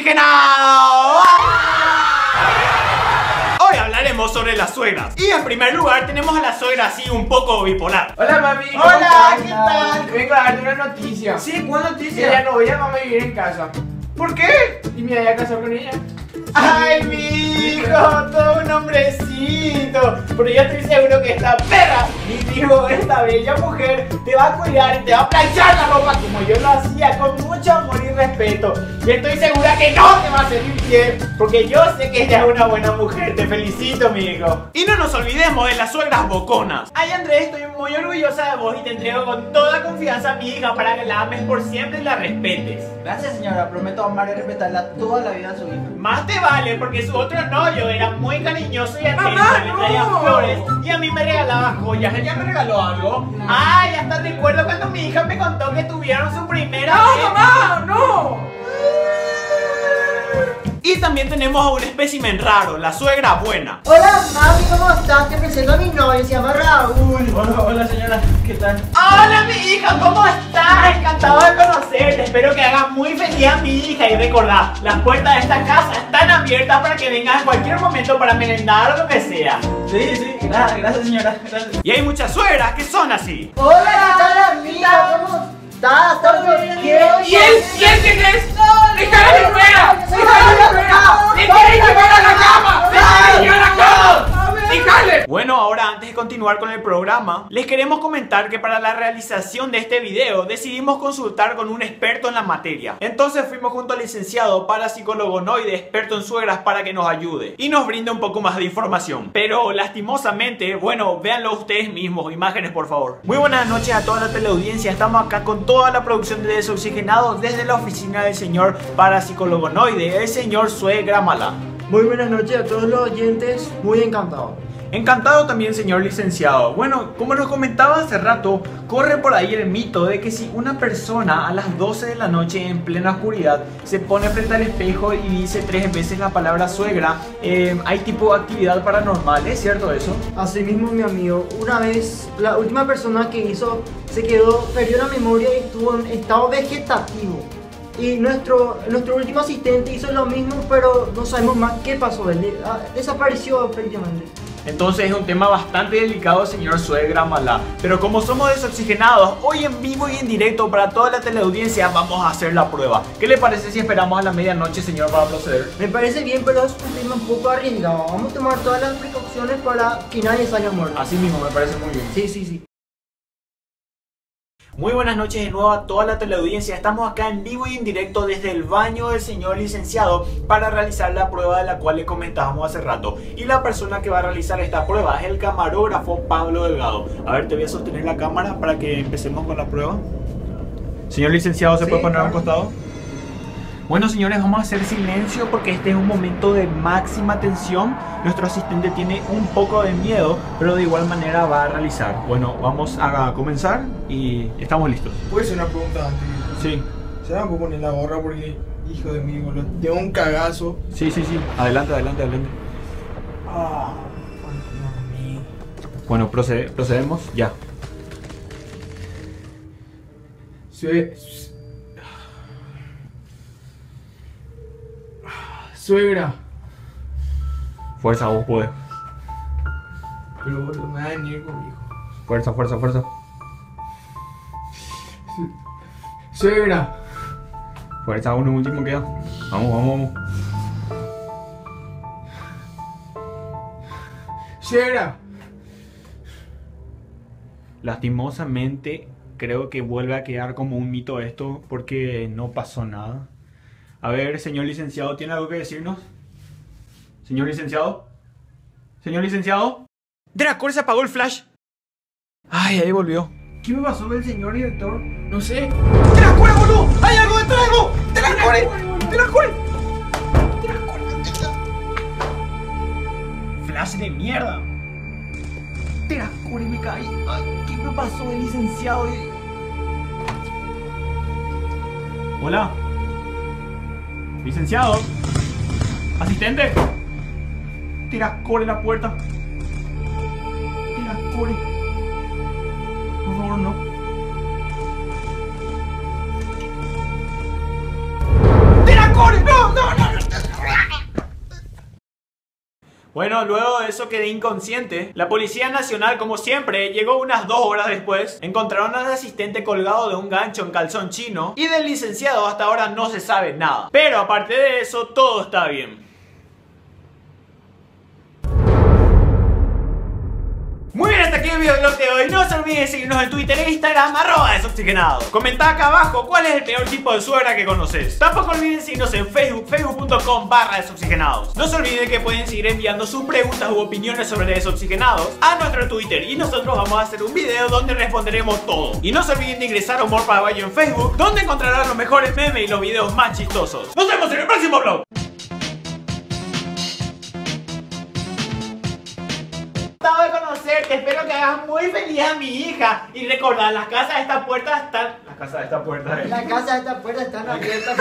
Oxigenado. Hoy hablaremos sobre las suegras. Y en primer lugar tenemos a la suegra así un poco bipolar. Hola mami. Hola, ¿qué tal? Vengo a darte una noticia. Sí, ¿cuál Que noticia? la novia va a vivir en casa. ¿Por qué? Y me voy a casar con ella. Ay, mi hijo, todo un hombrecito. Pero yo estoy seguro que esta perra, esta bella mujer, te va a cuidar y te va a planchar la ropa como yo lo hacía, con mucho amor y respeto. Y estoy segura que no te va a hacer infiel, porque yo sé que ella es una buena mujer. Te felicito, mi hijo. Y no nos olvidemos de las suegras boconas. Ay, Andrés, estoy muy orgullosa de vos y te entrego con toda confianza a mi hija para que la ames por siempre y la respetes. Gracias, señora. Prometo amar y respetarla toda la vida a su hija. Más te vale, porque su otro novio era muy cariñoso y atento, ¡Mamá, le traía no! flores y a mí me regalaba joyas. ¿Ella me regaló algo? Ay, hasta recuerdo cuando mi hija me contó que tuvieron su primera ¡No, vez. mamá! ¡No! Y también tenemos a un espécimen raro, la suegra buena. Hola, mami, ¿cómo estás? Te presento a mi novio, se llama Raúl. Hola señora, ¿qué tal? Hola, mi hija, ¿cómo estás? Encantado de conocerte. Espero que hagas muy feliz a mi hija. Y recordad, las puertas de esta casa están abiertas para que vengas en cualquier momento para merendar o lo que sea. Sí, gracias señora, gracias. Y hay muchas suegras que son así. Hola, ¿qué tal, amiga? ¿Cómo estás? ¿Estás bien? ¿Y él quién es? ¡Déjala de fuera! ¡Déjala de fuera! ¡Le quieren llevar a la cama! ¡Déjala llevar a la cama! ¡Déjale! Bueno, ahora antes de continuar con el programa, les queremos comentar que para la realización de este video decidimos consultar con un experto en la materia. Entonces fuimos junto al licenciado parapsicólogo Noide, experto en suegras, para que nos ayude y nos brinde un poco más de información. Pero lastimosamente, bueno, véanlo ustedes mismos, imágenes por favor. Muy buenas noches a toda la teleaudiencia, estamos acá con toda la producción de Desoxigenado desde la oficina del señor parapsicólogo Noide, el señor Suegra Mala. Muy buenas noches a todos los oyentes, muy encantado. Encantado también, señor licenciado. Bueno, como nos comentaba hace rato, corre por ahí el mito de que si una persona a las 12 de la noche en plena oscuridad se pone frente al espejo y dice 3 veces la palabra suegra, hay tipo de actividad paranormal, ¿es cierto eso? Así mismo, mi amigo, una vez la última persona que hizo perdió la memoria y estuvo en estado vegetativo. Y nuestro último asistente hizo lo mismo, pero no sabemos más qué pasó. Él desapareció prácticamente. Entonces es un tema bastante delicado, señor Suegra Mala. Pero como somos Desoxigenados, hoy en vivo y en directo para toda la teleaudiencia vamos a hacer la prueba. ¿Qué le parece si esperamos a la medianoche, señor, para proceder? Me parece bien, pero es un tema un poco arriesgado. Vamos a tomar todas las precauciones para que nadie salga muerto. Así mismo, me parece muy bien. Sí. Muy buenas noches de nuevo a toda la teleaudiencia. Estamos acá en vivo y en directo desde el baño del señor licenciado para realizar la prueba de la cual le comentábamos hace rato. Y la persona que va a realizar esta prueba es el camarógrafo Pablo Delgado. A ver, te voy a sostener la cámara para que empecemos con la prueba. Señor licenciado, ¿se puede poner a un costado? Bueno, señores, vamos a hacer silencio porque este es un momento de máxima tensión. Nuestro asistente tiene un poco de miedo, pero de igual manera va a realizar. Bueno, vamos a comenzar y estamos listos. ¿Puedes hacer una pregunta antes? Sí, ¿Se van a poner la gorra porque, hijo de mí, boludo? Tengo un cagazo. sí. Adelante. Ah, Dios mío. Bueno, procedemos ya. Suegra. Fuerza, vos podés. Pero boludo, me da venir conmigo. Fuerza. Suegra. Fuerza, uno último queda. Vamos. Suegra. Lastimosamente, creo que vuelve a quedar como un mito esto porque no pasó nada. A ver, señor licenciado, ¿tiene algo que decirnos? ¿Señor licenciado? ¿Señor licenciado? Dracor se apagó el flash. Ay, ahí volvió. ¿Qué me pasó con el señor director? No sé. ¡Dracor, boludo! ¡Hay algo detrás de vos! ¡Dracor! ¡Flash de mierda! ¡Dracor, me caí! Ay, ¿qué me pasó el licenciado? Hola. Licenciado. Asistente. Tiracore la puerta. Tiracore. Por favor, no. Tiracore. No. Bueno, luego de eso quedé inconsciente. La Policía Nacional, como siempre, llegó unas 2 horas después. Encontraron al asistente colgado de un gancho en calzón chino. Y del licenciado hasta ahora no se sabe nada. Pero aparte de eso, todo está bien. Muy bien, hasta aquí el video de hoy. No se olviden de seguirnos en Twitter e Instagram @desoxigenados. Comentá acá abajo cuál es el peor tipo de suegra que conoces. Tampoco olviden seguirnos en Facebook, facebook.com/desoxigenados. No se olviden que pueden seguir enviando sus preguntas u opiniones sobre Desoxigenados a nuestro Twitter y nosotros vamos a hacer un video donde responderemos todo. Y no se olviden de ingresar a Humor Paraguayo en Facebook, donde encontrarán los mejores memes y los videos más chistosos. Nos vemos en el próximo vlog. De conocerte, espero que hagas muy feliz a mi hija. Y recordad, las casas de esta puerta están... Las casas de esta puerta... La casa de esta puerta están abiertas.